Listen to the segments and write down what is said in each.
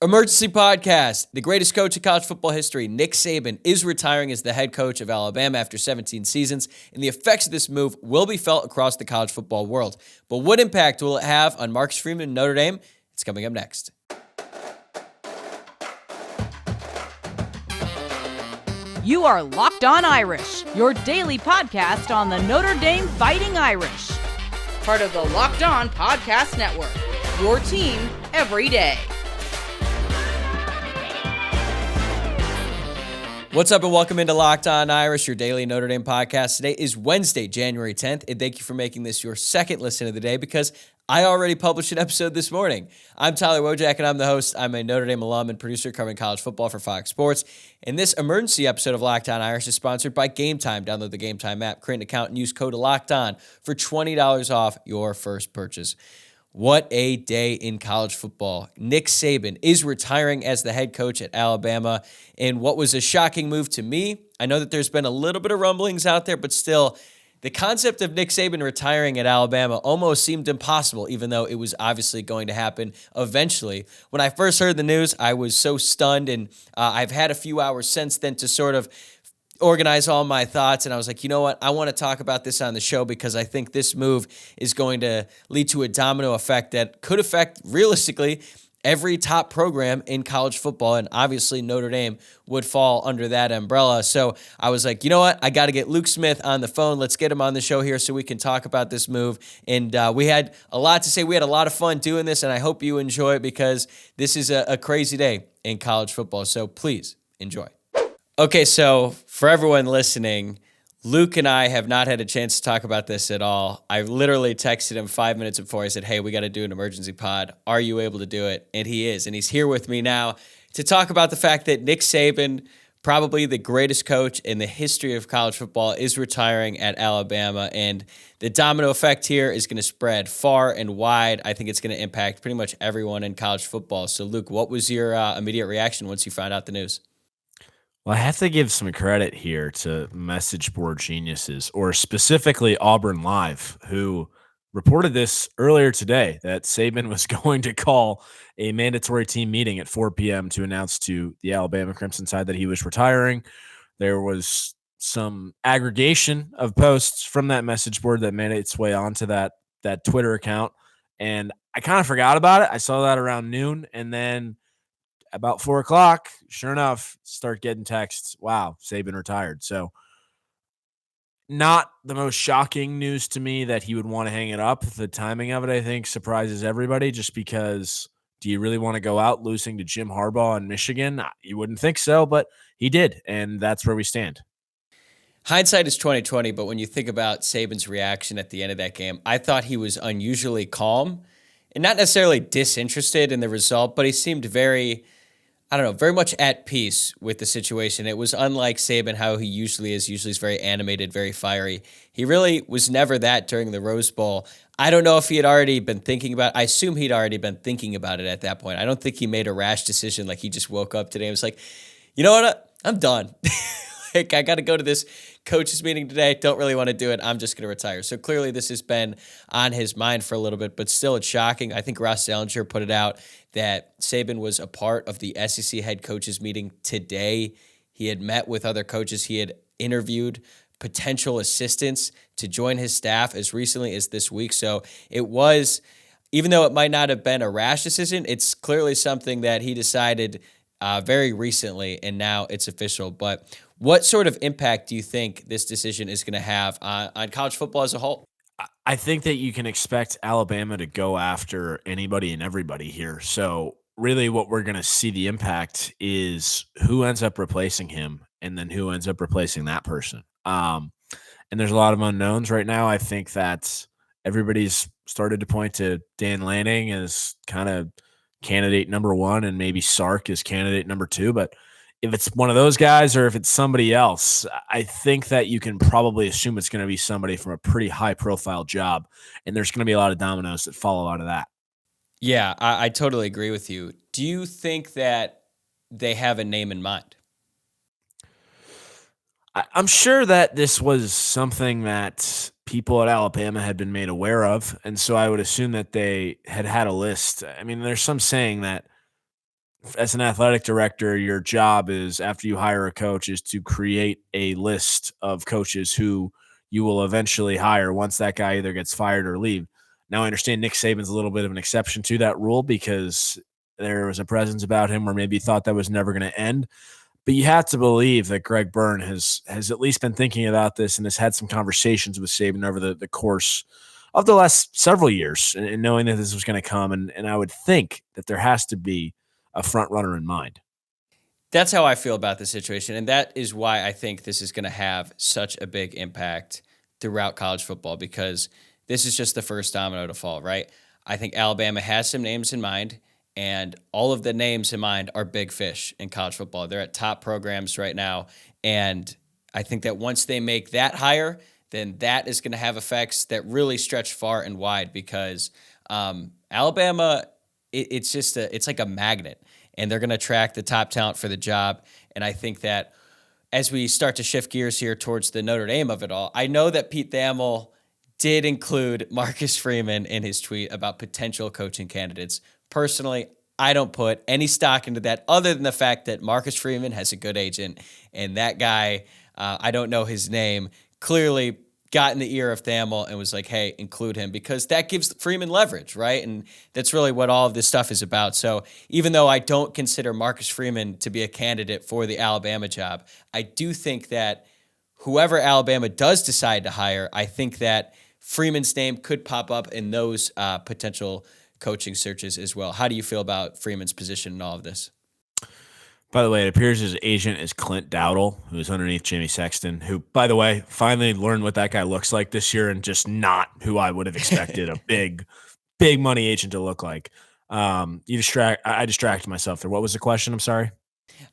Emergency podcast. The greatest coach in college football history, Nick Saban, is retiring as the head coach of Alabama after 17 seasons, and the effects of this move will be felt across the college football world. But what impact will it have on Marcus Freeman and Notre Dame? It's coming up next. You are Locked On Irish, your daily podcast on the Notre Dame Fighting Irish. Part of the Locked On Podcast Network, your team every day. What's up and welcome into Locked On Irish, your daily Notre Dame podcast. Today is Wednesday, January 10th, and thank you for making this your second listen of the day because I already published an episode this morning. I'm Tyler Wojciak, and I'm the host. I'm a Notre Dame alum and producer covering college football for Fox Sports. And this emergency episode of Locked On Irish is sponsored by Gametime. Download the Gametime app, create an account, and use code LOCKEDON for $20 off your first purchase. What a day in college football. Nick Saban is retiring as the head coach at Alabama in what was a shocking move to me. I know that there's been a little bit of rumblings out there, but still, the concept of Nick Saban retiring at Alabama almost seemed impossible, even though it was obviously going to happen eventually. When I first heard the news, I was so stunned, and I've had a few hours since then to sort of organize all my thoughts, and I was like, you know what? I want to talk about this on the show because I think this move is going to lead to a domino effect that could affect, realistically, every top program in college football, and obviously Notre Dame would fall under that umbrella. So I was like, you know what? I got to get Luke Smith on the phone. Let's get him on the show here so we can talk about this move. And we had a lot to say. We had a lot of fun doing this, and I hope you enjoy it because this is a crazy day in college football. So please enjoy. Okay, so for everyone listening, Luke and I have not had a chance to talk about this at all. I literally texted him 5 minutes before. I said, hey, we got to do an emergency pod. Are you able to do it? And he is. And he's here with me now to talk about the fact that Nick Saban, probably the greatest coach in the history of college football, is retiring at Alabama. And the domino effect here is going to spread far and wide. I think it's going to impact pretty much everyone in college football. So, Luke, what was your immediate reaction once you found out the news? Well, I have to give some credit here to message board geniuses, or specifically Auburn Live, who reported this earlier today, that Saban was going to call a mandatory team meeting at 4 p.m. to announce to the Alabama Crimson Tide that he was retiring. There was some aggregation of posts from that message board that made its way onto that Twitter account, and I kind of forgot about it. I saw that around noon, and then about 4 o'clock, sure enough, start getting texts. Wow, Saban retired. So not the most shocking news to me that he would want to hang it up. The timing of it, I think, surprises everybody just because do you really want to go out losing to Jim Harbaugh in Michigan? You wouldn't think so, but he did, and that's where we stand. Hindsight is 20/20, but when you think about Saban's reaction at the end of that game, I thought he was unusually calm and not necessarily disinterested in the result, but he seemed very much at peace with the situation. It was unlike Saban, how he usually is. Usually he's very animated, very fiery. He really was never that during the Rose Bowl. I don't know if he had already been thinking about it. I assume he'd already been thinking about it at that point. I don't think he made a rash decision like he just woke up today and was like, you know what? I'm done. Like, I got to go to this coaches meeting today. Don't really want to do it. I'm just going to retire. So clearly this has been on his mind for a little bit, but still it's shocking. I think Ross Dellinger put it out that Saban was a part of the SEC head coaches meeting today. He had met with other coaches. He had interviewed potential assistants to join his staff as recently as this week. So it was, even though it might not have been a rash decision, it's clearly something that he decided very recently, and now it's official. But what sort of impact do you think this decision is going to have on college football as a whole? I think that you can expect Alabama to go after anybody and everybody here. So really what we're going to see the impact is who ends up replacing him and then who ends up replacing that person. And there's a lot of unknowns right now. I think that everybody's started to point to Dan Lanning as kind of candidate number one and maybe Sark as candidate number two. But if it's one of those guys or if it's somebody else, I think that you can probably assume it's going to be somebody from a pretty high-profile job, and there's going to be a lot of dominoes that follow out of that. Yeah, I totally agree with you. Do you think that they have a name in mind? I'm sure that this was something that people at Alabama had been made aware of, and so I would assume that they had a list. I mean, there's some saying that as an athletic director, your job is, after you hire a coach, is to create a list of coaches who you will eventually hire once that guy either gets fired or leave. Now, I understand Nick Saban's a little bit of an exception to that rule because there was a presence about him where maybe he thought that was never going to end. But you have to believe that Greg Byrne has at least been thinking about this and has had some conversations with Saban over the course of the last several years, and knowing that this was going to come. And I would think that there has to be a front runner in mind. That's how I feel about the situation. And that is why I think this is going to have such a big impact throughout college football, because this is just the first domino to fall, right? I think Alabama has some names in mind, and all of the names in mind are big fish in college football. They're at top programs right now. And I think that once they make that hire, then that is going to have effects that really stretch far and wide, because Alabama, it's like a magnet, and they're going to attract the top talent for the job. And I think that as we start to shift gears here towards the Notre Dame of it all, I know that Pete Thamel did include Marcus Freeman in his tweet about potential coaching candidates. Personally, I don't put any stock into that other than the fact that Marcus Freeman has a good agent, and that guy, I don't know his name, clearly got in the ear of Thamel and was like, hey, include him, because that gives Freeman leverage, right? And that's really what all of this stuff is about. So even though I don't consider Marcus Freeman to be a candidate for the Alabama job, I do think that whoever Alabama does decide to hire, I think that Freeman's name could pop up in those potential coaching searches as well. How do you feel about Freeman's position in all of this? By the way, it appears his agent is Clint Dowdle, who's underneath Jamie Sexton, who, by the way, finally learned what that guy looks like this year, and just not who I would have expected a big money agent to look like. I distracted myself there. What was the question? I'm sorry.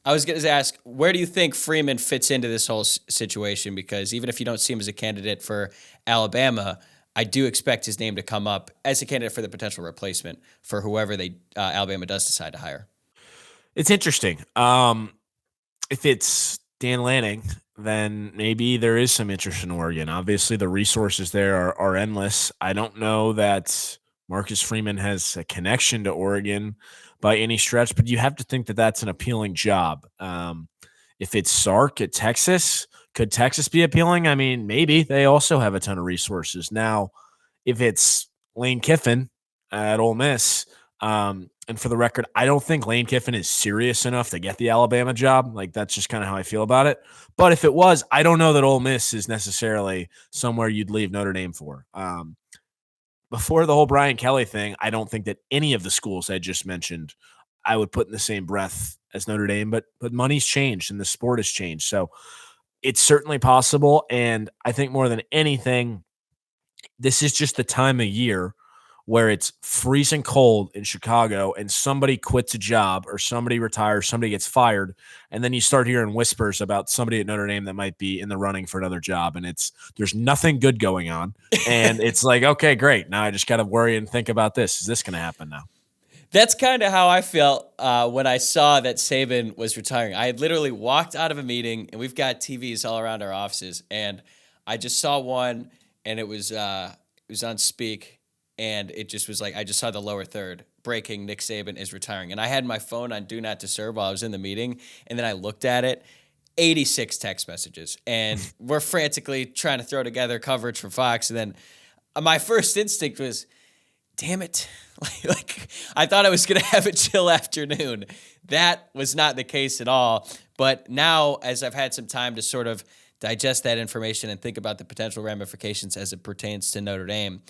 I was going to ask, where do you think Freeman fits into this whole situation? Because even if you don't see him as a candidate for Alabama, I do expect his name to come up as a candidate for the potential replacement for whoever Alabama does decide to hire. It's interesting. If it's Dan Lanning, then maybe there is some interest in Oregon. Obviously, the resources there are endless. I don't know that Marcus Freeman has a connection to Oregon by any stretch, but you have to think that that's an appealing job. If it's Sark at Texas, could Texas be appealing? I mean, maybe. They also have a ton of resources. Now, if it's Lane Kiffin at Ole Miss, and for the record, I don't think Lane Kiffin is serious enough to get the Alabama job. Like, that's just kind of how I feel about it. But if it was, I don't know that Ole Miss is necessarily somewhere you'd leave Notre Dame for. Before the whole Brian Kelly thing, I don't think that any of the schools I just mentioned I would put in the same breath as Notre Dame. But money's changed and the sport has changed. So it's certainly possible. And I think more than anything, this is just the time of year where it's freezing cold in Chicago and somebody quits a job or somebody retires, somebody gets fired, and then you start hearing whispers about somebody at Notre Dame that might be in the running for another job, and there's nothing good going on, and it's like, okay, great, now I just got to worry and think about this. Is this going to happen now? That's kind of how I felt when I saw that Saban was retiring. I had literally walked out of a meeting, and we've got TVs all around our offices, and I just saw one, and it was on speak. And it just was like, I just saw the lower third breaking, Nick Saban is retiring. And I had my phone on Do Not Disturb while I was in the meeting. And then I looked at it, 86 text messages. And we're frantically trying to throw together coverage for Fox. And then my first instinct was, damn it. Like I thought I was going to have a chill afternoon. That was not the case at all. But now, as I've had some time to sort of digest that information and think about the potential ramifications as it pertains to Notre Dame,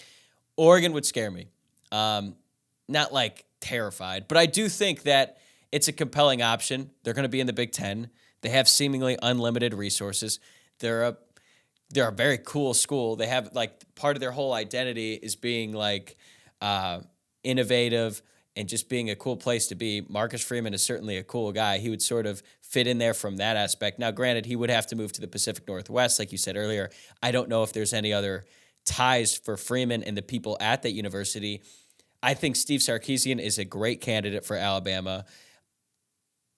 Oregon would scare me. Not like terrified, but I do think that it's a compelling option. They're going to be in the Big Ten. They have seemingly unlimited resources. They're a very cool school. They have like part of their whole identity is being like innovative and just being a cool place to be. Marcus Freeman is certainly a cool guy. He would sort of fit in there from that aspect. Now, granted, he would have to move to the Pacific Northwest, like you said earlier. I don't know if there's any other ties for Freeman and the people at that university. I think Steve Sarkisian is a great candidate for Alabama.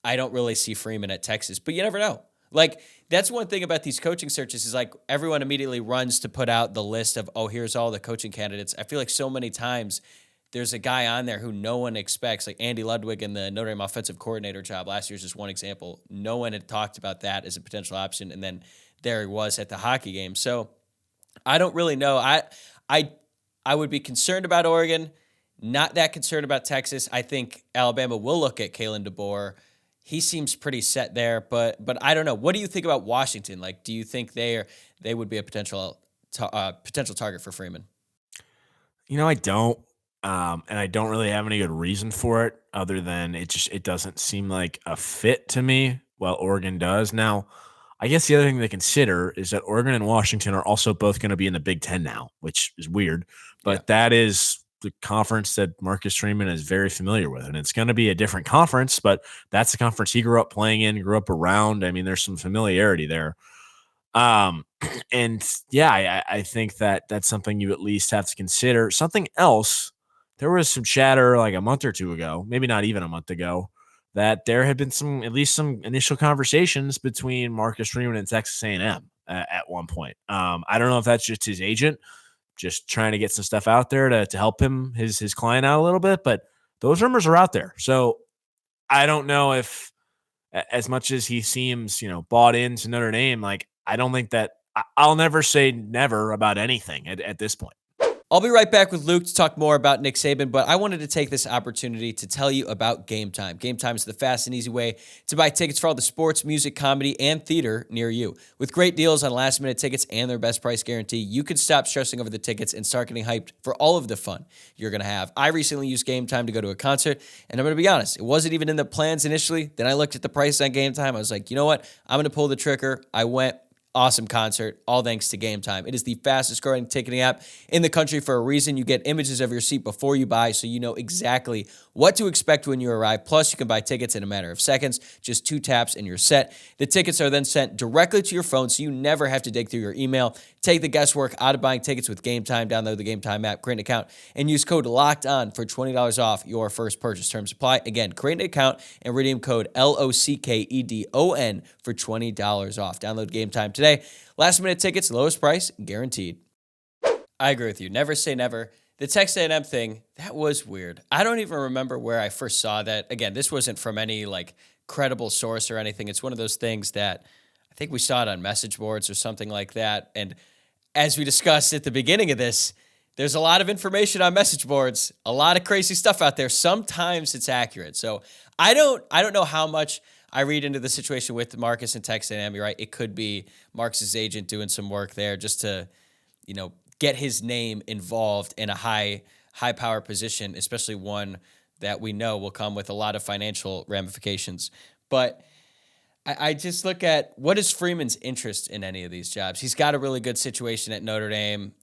I don't really see Freeman at Texas, but you never know. Like, that's one thing about these coaching searches is like everyone immediately runs to put out the list of, oh, here's all the coaching candidates. I feel like so many times there's a guy on there who no one expects, like Andy Ludwig in the Notre Dame offensive coordinator job last year is just one example. No one had talked about that as a potential option, and then there he was at the hockey game. So I don't really know. I would be concerned about Oregon, not that concerned about Texas. I think Alabama will look at Kalen DeBoer. He seems pretty set there, but I don't know. What do you think about Washington? Like, do you think they would be a potential target for Freeman? I don't. And I don't really have any good reason for it other than it doesn't seem like a fit to me, while Oregon does. Now, I guess the other thing to consider is that Oregon and Washington are also both going to be in the Big Ten now, which is weird, but that is the conference that Marcus Freeman is very familiar with. And it's going to be a different conference, but that's the conference he grew up playing in, grew up around. I mean, there's some familiarity there. And yeah, I think that that's something you at least have to consider. Something else, there was some chatter like a month or two ago, maybe not even a month ago, that there had been at least some initial conversations between Marcus Freeman and Texas A&M at one point. I don't know if that's just his agent just trying to get some stuff out there to help his client out a little bit, but those rumors are out there. So I don't know if, as much as he seems, bought into Notre Dame, like, I don't think that I'll never say never about anything at this point. I'll be right back with Luke to talk more about Nick Saban, but I wanted to take this opportunity to tell you about Gametime. Gametime is the fast and easy way to buy tickets for all the sports, music, comedy, and theater near you. With great deals on last-minute tickets and their best price guarantee, you can stop stressing over the tickets and start getting hyped for all of the fun you're going to have. I recently used Gametime to go to a concert, and I'm going to be honest, it wasn't even in the plans initially. Then I looked at the price on Gametime. I was like, you know what? I'm going to pull the trigger. I went. Awesome concert, all thanks to Gametime. It is the fastest growing ticketing app in the country for a reason. You get images of your seat before you buy, so you know exactly what to expect when you arrive. Plus, you can buy tickets in a matter of seconds, just 2 taps and you're set. The tickets are then sent directly to your phone, so you never have to dig through your email. Take the guesswork out of buying tickets with Gametime. Download the Gametime app, create an account, and use code LOCKEDON for $20 off your first purchase. Terms apply. Again, create an account and redeem code LOCKEDON for $20 off. Download Gametime today. Last minute tickets, lowest price, guaranteed. I agree with you. Never say never. The Texas A&M thing, that was weird. I don't even remember where I first saw that. Again, this wasn't from any credible source or anything. It's one of those things that I think we saw it on message boards or something like that. And as we discussed at the beginning of this, there's a lot of information on message boards, a lot of crazy stuff out there. Sometimes it's accurate. So I don't know how much I read into the situation with Marcus and Texas A&M. You're right. It could be Marcus's agent doing some work there just to, get his name involved in a high power position, especially one that we know will come with a lot of financial ramifications. But I just look at what is Freeman's interest in any of these jobs. He's got a really good situation at Notre Dame,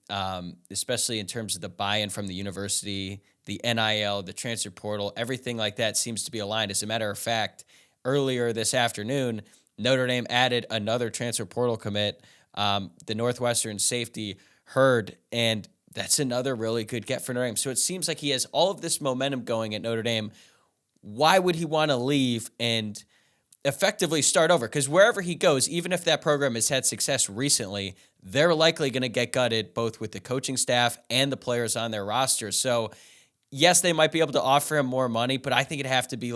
especially in terms of the buy-in from the university, the NIL, the transfer portal, everything like that seems to be aligned. As a matter of fact, earlier this afternoon, Notre Dame added another transfer portal commit, the Northwestern safety Hurd, and that's another really good get for Notre Dame. So it seems like he has all of this momentum going at Notre Dame. Why would he want to leave and effectively start over? Because wherever he goes, even if that program has had success recently, they're likely going to get gutted both with the coaching staff and the players on their roster. So yes, they might be able to offer him more money, but I think it'd have to be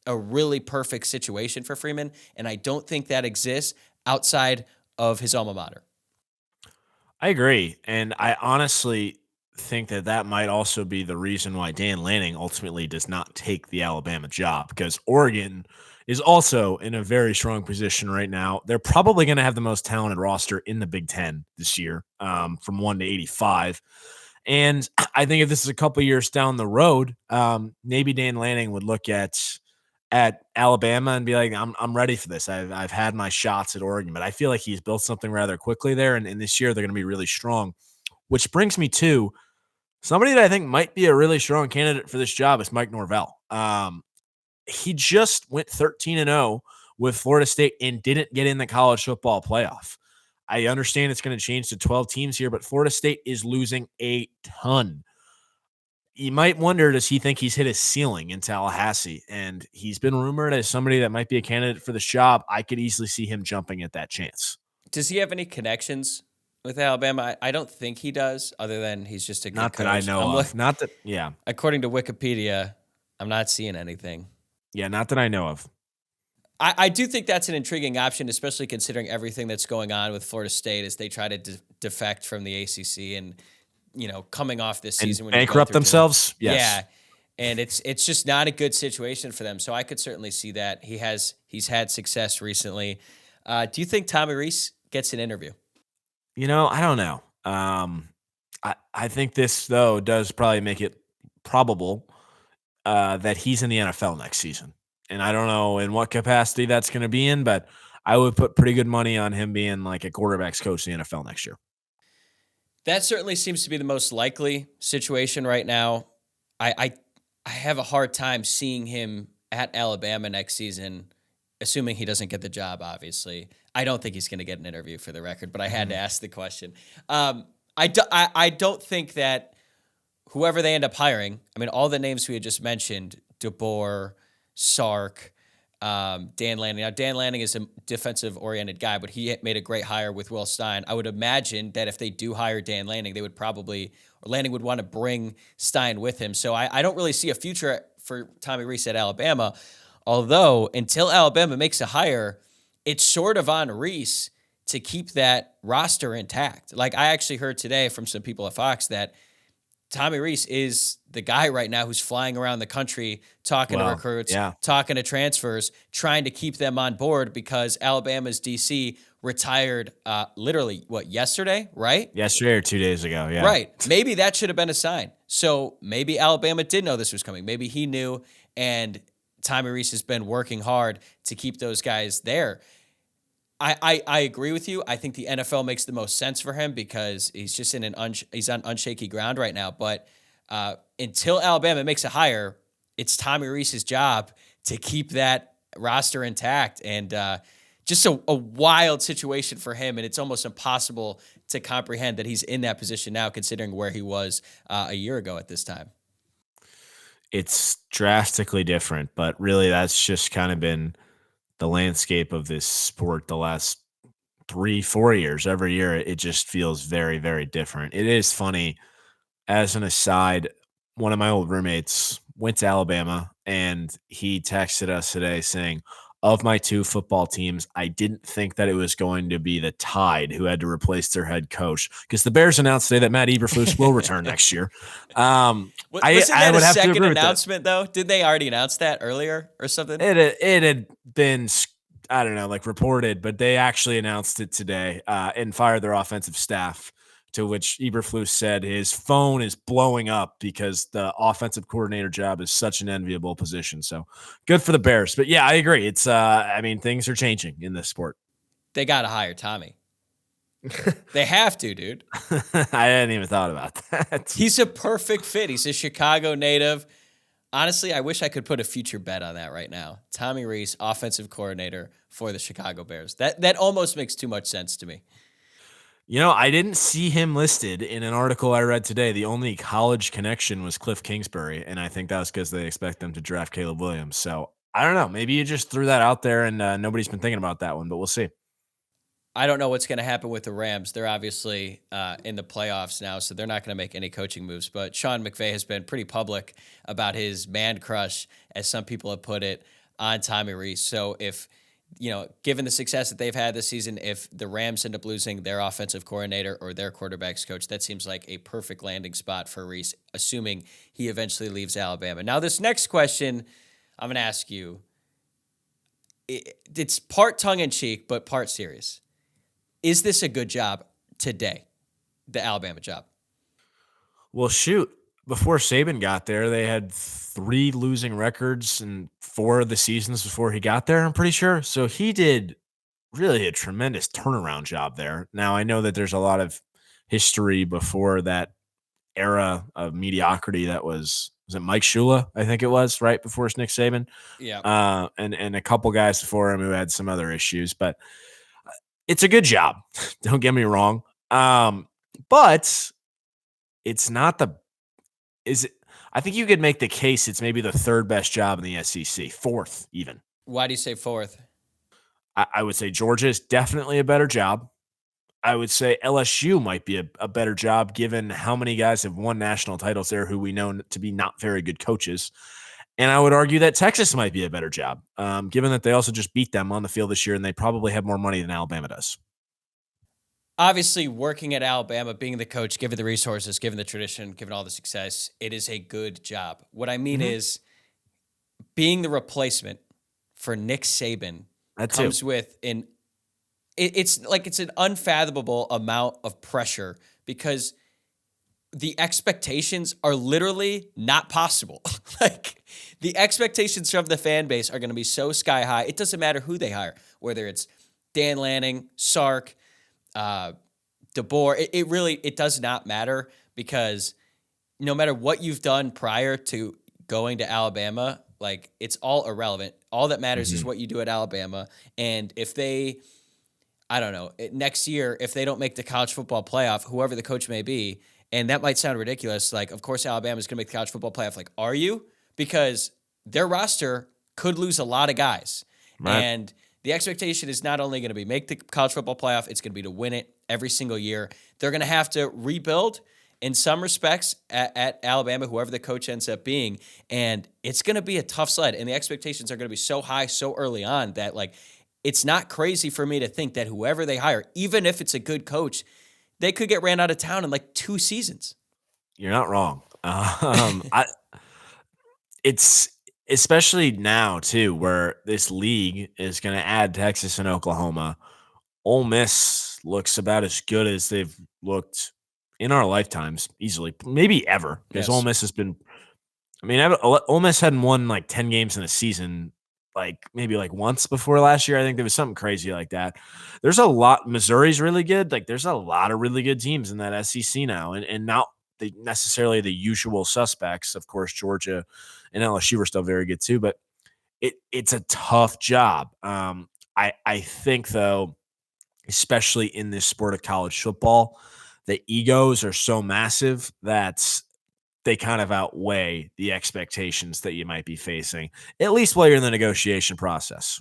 a really perfect situation for Freeman, and I don't think that exists outside of his alma mater. I agree, and I honestly think that might also be the reason why Dan Lanning ultimately does not take the Alabama job, because Oregon is also in a very strong position right now. They're probably going to have the most talented roster in the Big Ten this year, from 1 to 85. And I think if this is a couple years down the road, maybe Dan Lanning would look at Alabama and be like, I'm ready for this. I've had my shots at Oregon, but I feel like he's built something rather quickly there. And this year they're going to be really strong, which brings me to somebody that I think might be a really strong candidate for this job is Mike Norvell. He just went 13-0 with Florida State and didn't get in the college football playoff. I understand it's going to change to 12 teams here, but Florida State is losing a ton. You might wonder, does he think he's hit his ceiling in Tallahassee? And he's been rumored as somebody that might be a candidate for this job. I could easily see him jumping at that chance. Does he have any connections with Alabama? I don't think he does, other than he's just a good Not coach. that I know of. Not that, yeah. According to Wikipedia, I'm not seeing anything. Yeah, not that I know of. I do think that's an intriguing option, especially considering everything that's going on with Florida State as they try to defect from the ACC and, coming off this season. And bankrupt themselves? Yes. Yeah. And it's just not a good situation for them. So I could certainly see that. He's had success recently. Do you think Tommy Rees gets an interview? I don't know. I think this, though, does probably make it probable that he's in the NFL next season. And I don't know in what capacity that's going to be in, but I would put pretty good money on him being like a quarterback's coach in the NFL next year. That certainly seems to be the most likely situation right now. I have a hard time seeing him at Alabama next season, assuming he doesn't get the job, obviously. I don't think he's going to get an interview, for the record, but I had to ask the question. I don't think that whoever they end up hiring, all the names we had just mentioned, DeBoer, Sark, Dan Lanning. Now, Dan Lanning is a defensive-oriented guy, but he made a great hire with Will Stein. I would imagine that if they do hire Dan Lanning, Lanning would want to bring Stein with him. So I don't really see a future for Tommy Rees at Alabama, although until Alabama makes a hire, it's sort of on Rees to keep that roster intact. Like, I actually heard today from some people at Fox that Tommy Rees is the guy right now who's flying around the country talking to recruits, talking to transfers, trying to keep them on board because Alabama's DC retired literally, yesterday, right? Yesterday or 2 days ago, yeah. Right. Maybe that should have been a sign. So maybe Alabama did know this was coming. Maybe he knew, and Tommy Rees has been working hard to keep those guys there. I agree with you. I think the NFL makes the most sense for him because he's just he's on unshaky ground right now. But until Alabama makes a hire, it's Tommy Rees's job to keep that roster intact. And just a wild situation for him, and it's almost impossible to comprehend that he's in that position now, considering where he was a year ago at this time. It's drastically different, but really that's just kind of been the landscape of this sport the last 3-4 years. Every year it just feels very, very different. It is funny, as an aside, one of my old roommates went to Alabama and he texted us today saying, of my two football teams, I didn't think that it was going to be the Tide who had to replace their head coach, because the Bears announced today that Matt Eberflus will return next year. Wasn't that a second announcement, though? Did they already announce that earlier or something? It had been, I don't know, reported, but they actually announced it today and fired their offensive staff, to which Eberflus said his phone is blowing up because the offensive coordinator job is such an enviable position. So good for the Bears. But yeah, I agree. It's, things are changing in this sport. They got to hire Tommy. They have to, dude. I hadn't even thought about that. He's a perfect fit. He's a Chicago native. Honestly, I wish I could put a future bet on that right now. Tommy Rees, offensive coordinator for the Chicago Bears. That almost makes too much sense to me. I didn't see him listed in an article I read today. The only college connection was Cliff Kingsbury, and I think that was because they expect them to draft Caleb Williams. So I don't know. Maybe you just threw that out there and nobody's been thinking about that one, but we'll see. I don't know what's going to happen with the Rams. They're obviously in the playoffs now, so they're not going to make any coaching moves. But Sean McVay has been pretty public about his man crush, as some people have put it, on Tommy Rees. So if, given the success that they've had this season, if the Rams end up losing their offensive coordinator or their quarterback's coach, that seems like a perfect landing spot for Rees, assuming he eventually leaves Alabama. Now, this next question I'm going to ask you, it's part tongue-in-cheek, but part serious. Is this a good job today, the Alabama job? Well, shoot. Before Saban got there, they had 3 losing records in 4 of the seasons before he got there, I'm pretty sure. So he did really a tremendous turnaround job there. Now, I know that there's a lot of history before that era of mediocrity that was it Mike Shula? I think it was, right before Nick Saban. Yeah. And a couple guys before him who had some other issues. But it's a good job. Don't get me wrong. But it's not I think you could make the case it's maybe the 3rd best job in the SEC, 4th even. Why do you say 4th? I would say Georgia is definitely a better job. I would say LSU might be a better job given how many guys have won national titles there who we know to be not very good coaches. And I would argue that Texas might be a better job, given that they also just beat them on the field this year and they probably have more money than Alabama does. Obviously, working at Alabama, being the coach, given the resources, given the tradition, given all the success, it is a good job. What I mean is being the replacement for Nick Saban comes with it's an unfathomable amount of pressure because the expectations are literally not possible. Like the expectations from the fan base are going to be so sky high. It doesn't matter who they hire, whether it's Dan Lanning, Sark, DeBoer. It does not matter because no matter what you've done prior to going to Alabama, like it's all irrelevant. All that matters is what you do at Alabama. And if they, I don't know, next year, if they don't make the college football playoff, whoever the coach may be, and that might sound ridiculous. Like, of course, Alabama's going to make the college football playoff. Like, are you? Because their roster could lose a lot of guys. Right. And the expectation is not only going to be make the college football playoff, it's going to be to win it every single year. They're going to have to rebuild in some respects at Alabama, whoever the coach ends up being. And it's going to be a tough sled. And the expectations are going to be so high so early on that, like, it's not crazy for me to think that whoever they hire, even if it's a good coach, they could get ran out of town in like 2 seasons. You're not wrong. It's especially now too, where this league is going to add Texas and Oklahoma. Ole Miss looks about as good as they've looked in our lifetimes, easily, maybe ever. Because Ole Miss has been. I mean, Ole Miss hadn't won like 10 games in a season. Like maybe like once before last year. I think there was something crazy like that. There's a lot. Missouri's really good. Like there's a lot of really good teams in that SEC now, and not necessarily the usual suspects. Of course, Georgia and LSU are still very good too, but it's a tough job. I think though, especially in this sport of college football, the egos are so massive that they kind of outweigh the expectations that you might be facing, at least while you're in the negotiation process.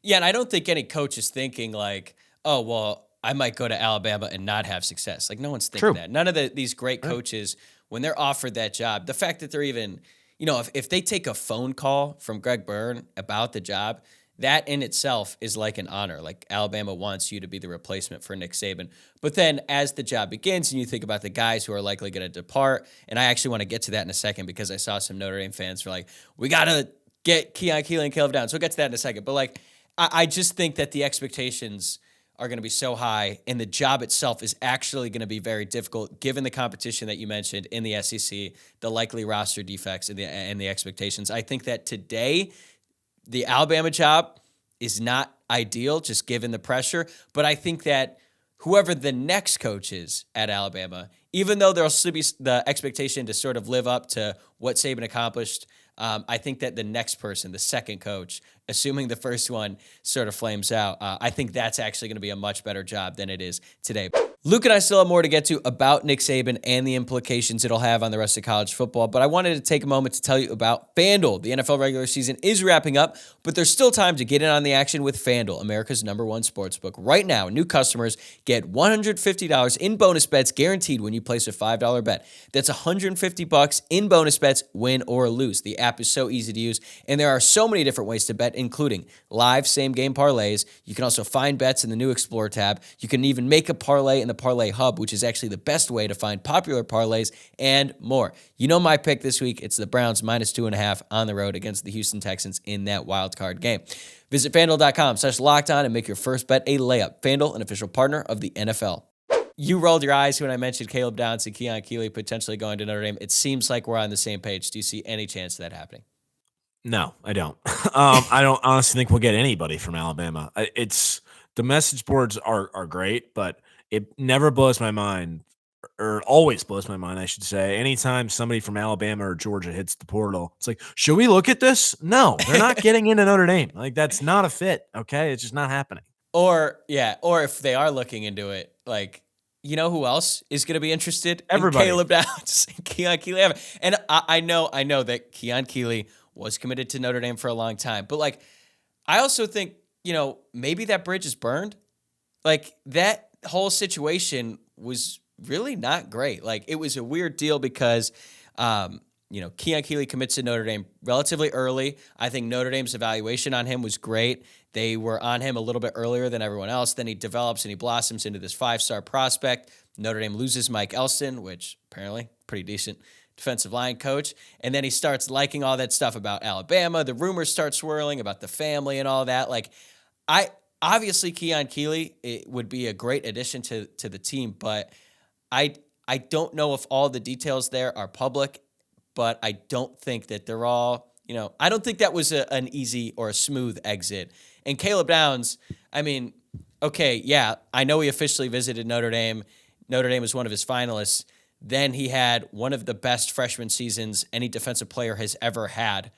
Yeah, and I don't think any coach is thinking like, oh, well, I might go to Alabama and not have success. Like, no one's thinking that. None of these great coaches, when they're offered that job, the fact that they're even, if they take a phone call from Greg Byrne about the job, that in itself is like an honor. Like Alabama wants you to be the replacement for Nick Saban. But then as the job begins and you think about the guys who are likely going to depart, and I actually want to get to that in a second because I saw some Notre Dame fans were like, we got to get Keon Keeley and Caleb down. So we'll get to that in a second. But like, I just think that the expectations are going to be so high and the job itself is actually going to be very difficult given the competition that you mentioned in the SEC, the likely roster defects and the expectations. I think that today the Alabama job is not ideal, just given the pressure. But I think that whoever the next coach is at Alabama, even though there'll still be the expectation to sort of live up to what Saban accomplished, I think that the next person, the second coach, assuming the first one sort of flames out, I think that's actually going to be a much better job than it is today. Luke and I still have more to get to about Nick Saban and the implications it'll have on the rest of college football, but I wanted to take a moment to tell you about FanDuel. The NFL regular season is wrapping up, but there's still time to get in on the action with FanDuel, America's #1 sportsbook. Right now, new customers get $150 in bonus bets guaranteed when you place a $5 bet. That's $150 in bonus bets, win or lose. The app is so easy to use, and there are so many different ways to bet, including live same-game parlays. You can also find bets in the new Explore tab. You can even make a parlay in the Parlay Hub, which is actually the best way to find popular parlays, and more. You know my pick this week. It's the Browns -2.5 on the road against the Houston Texans in that wild card game. Visit FanDuel.com/lockedon and make your first bet a layup. FanDuel, an official partner of the NFL. You rolled your eyes when I mentioned Caleb Downs and Keon Keeley potentially going to Notre Dame. It seems like we're on the same page. Do you see any chance of that happening? No, I don't. I don't honestly think we'll get anybody from Alabama. The message boards are great, but it never blows my mind, or always blows my mind, I should say. Anytime somebody from Alabama or Georgia hits the portal, it's like, should we look at this? No, they're not getting into Notre Dame. Like, that's not a fit, okay? It's just not happening. Or if they are looking into it, like, you know who else is going to be interested? Everybody. In Caleb Downs and Keon Keeley. And I know that Keon Keeley was committed to Notre Dame for a long time. But, like, I also think, maybe that bridge is burned. Like, that whole situation was really not great. Like, it was a weird deal because, Keon Keeley commits to Notre Dame relatively early. I think Notre Dame's evaluation on him was great. They were on him a little bit earlier than everyone else. Then he develops and he blossoms into this 5-star prospect. Notre Dame loses Mike Elston, which apparently pretty decent defensive line coach. And then he starts liking all that stuff about Alabama. The rumors start swirling about the family and all that. Like, obviously Keon Keeley, it would be a great addition to the team, but I don't know if all the details there are public, but I don't think that they're all, I don't think that was an easy or a smooth exit. And Caleb Downs, I mean, okay, yeah, I know he officially visited Notre Dame. Notre Dame was one of his finalists. Then he had one of the best freshman seasons any defensive player has ever had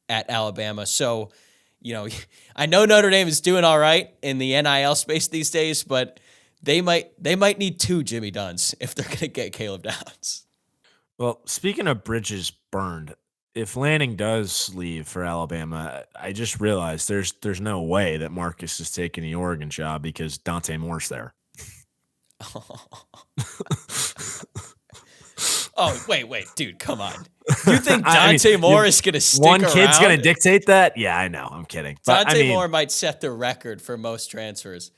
at Alabama. So, I know Notre Dame is doing all right in the NIL space these days, but they might need 2 Jimmy Dunns if they're going to get Caleb Downs. Well, speaking of bridges burned, if Lanning does leave for Alabama, I just realized there's no way that Marcus is taking the Oregon job because Dante Moore's there. Oh, wait, dude, come on. You think Dante Moore is going to stick around? One kid's going to dictate that? Yeah, I know. I'm kidding. But, Dante Moore might set the record for most transfers.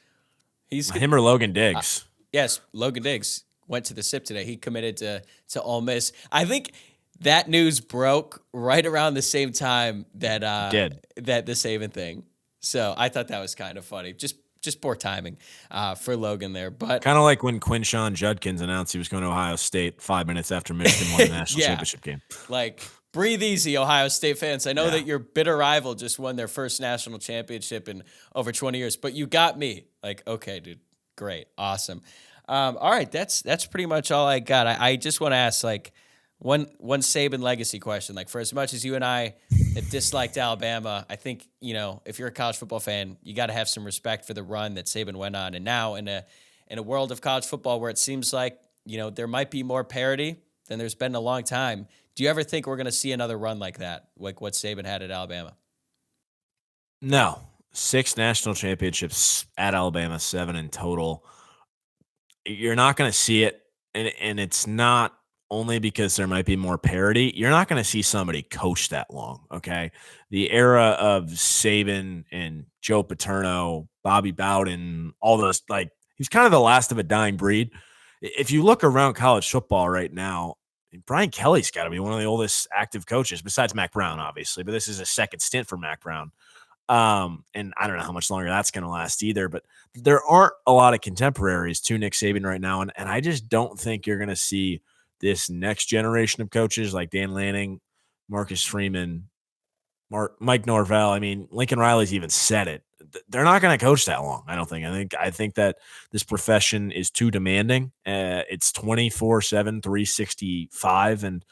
Him or Logan Diggs. Yes, Logan Diggs went to the SIP today. He committed to Ole Miss. I think that news broke right around the same time that the Saban thing. So I thought that was kind of funny. Just poor timing for Logan there. But kind of like when Quinshon Judkins announced he was going to Ohio State 5 minutes after Michigan won the national championship game. Like, breathe easy, Ohio State fans. I know that your bitter rival just won their first national championship in over 20 years, but you got me. Like, okay, dude, great, awesome. All right, that's pretty much all I got. I just want to ask, like, one Saban legacy question. Like, for as much as you and I have disliked Alabama, I think, if you're a college football fan, you got to have some respect for the run that Saban went on. And now in a world of college football where it seems like, there might be more parity than there's been in a long time, do you ever think we're going to see another run like that, like what Saban had at Alabama? No. 6 national championships at Alabama, 7 in total. You're not going to see it, and it's not only because there might be more parity. You're not going to see somebody coach that long, okay? The era of Saban and Joe Paterno, Bobby Bowden, all those, like, he's kind of the last of a dying breed. If you look around college football right now, Brian Kelly's got to be one of the oldest active coaches, besides Mac Brown, obviously, but this is a second stint for Mac Brown. And I don't know how much longer that's going to last either, but there aren't a lot of contemporaries to Nick Saban right now. And I just don't think you're going to see this next generation of coaches like Dan Lanning, Marcus Freeman, Mike Norvell. I mean, Lincoln Riley's even said it. They're not going to coach that long, I don't think. I think that this profession is too demanding. It's 24/7, 365, and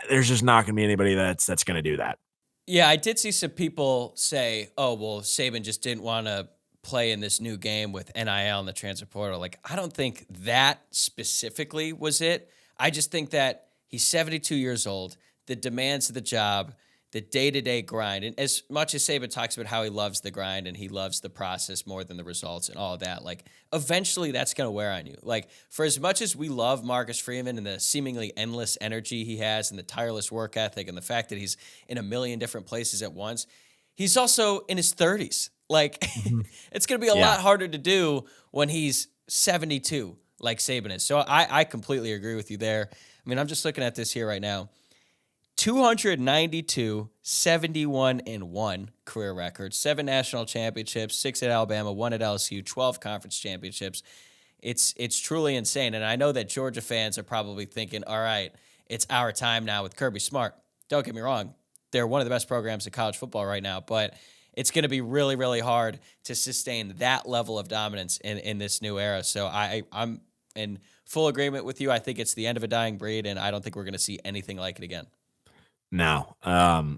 there's just not going to be anybody that's going to do that. Yeah, I did see some people say, oh, well, Saban just didn't want to play in this new game with NIL and the transfer portal. Like, I don't think that specifically was it. I just think that he's 72 years old, the demands of the job, the day-to-day grind. And as much as Saban talks about how he loves the grind and he loves the process more than the results and all of that, like, eventually that's going to wear on you. Like, for as much as we love Marcus Freeman and the seemingly endless energy he has and the tireless work ethic and the fact that he's in a million different places at once, he's also in his 30s. Like, it's going to be a lot harder to do when he's 72, like Saban is. So I completely agree with you there. I mean, I'm just looking at this here right now. 292, 71, and 1 career record, 7 national championships, 6 at Alabama, 1 at LSU, 12 conference championships. It's truly insane. And I know that Georgia fans are probably thinking, all right, it's our time now with Kirby Smart. Don't get me wrong. They're one of the best programs in college football right now, but it's going to be really, really hard to sustain that level of dominance in this new era. So I'm in full agreement with you. I think it's the end of a dying breed, and I don't think we're going to see anything like it again. No.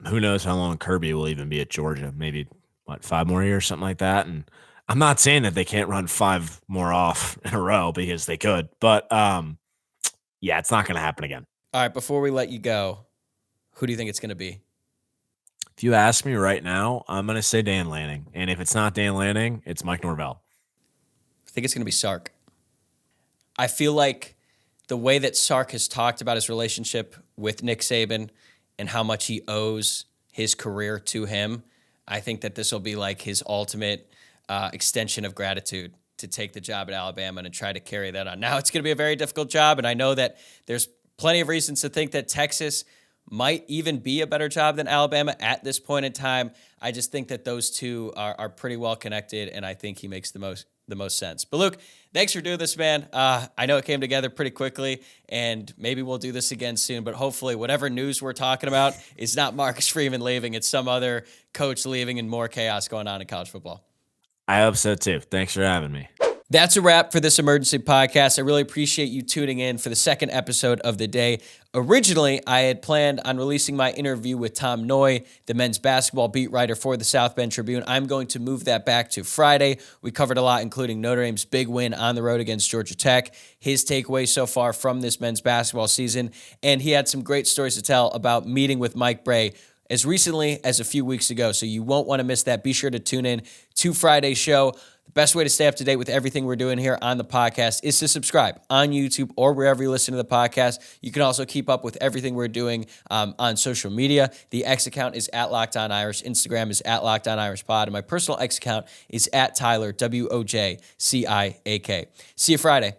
Who knows how long Kirby will even be at Georgia? Maybe, 5 more years, something like that. And I'm not saying that they can't run 5 more off in a row because they could. But, yeah, it's not going to happen again. All right, before we let you go, who do you think it's going to be? If you ask me right now, I'm going to say Dan Lanning. And if it's not Dan Lanning, it's Mike Norvell. I think it's going to be Sark. I feel like the way that Sark has talked about his relationship with Nick Saban and how much he owes his career to him, I think that this will be like his ultimate extension of gratitude to take the job at Alabama and try to carry that on. Now, it's going to be a very difficult job, and I know that there's plenty of reasons to think that Texas might even be a better job than Alabama at this point in time. I just think that those two are pretty well connected, and I think he makes the most sense. But Luke, thanks for doing this, man. I know it came together pretty quickly, and maybe we'll do this again soon, but hopefully whatever news we're talking about is not Marcus Freeman leaving. It's some other coach leaving and more chaos going on in college football. I hope so too. Thanks for having me. That's a wrap for this emergency podcast. I really appreciate you tuning in for the second episode of the day. Originally, I had planned on releasing my interview with Tom Noy, the men's basketball beat writer for the South Bend Tribune. I'm going to move that back to Friday. We covered a lot, including Notre Dame's big win on the road against Georgia Tech, his takeaways so far from this men's basketball season, and he had some great stories to tell about meeting with Mike Brey as recently as a few weeks ago, so you won't want to miss that. Be sure to tune in to Friday's show. The best way to stay up to date with everything we're doing here on the podcast is to subscribe on YouTube or wherever you listen to the podcast. You can also keep up with everything we're doing on social media. The X account is at Locked On Irish. Instagram is at Locked On Irish Pod. And my personal X account is at Tyler, WOJCIAK. See you Friday.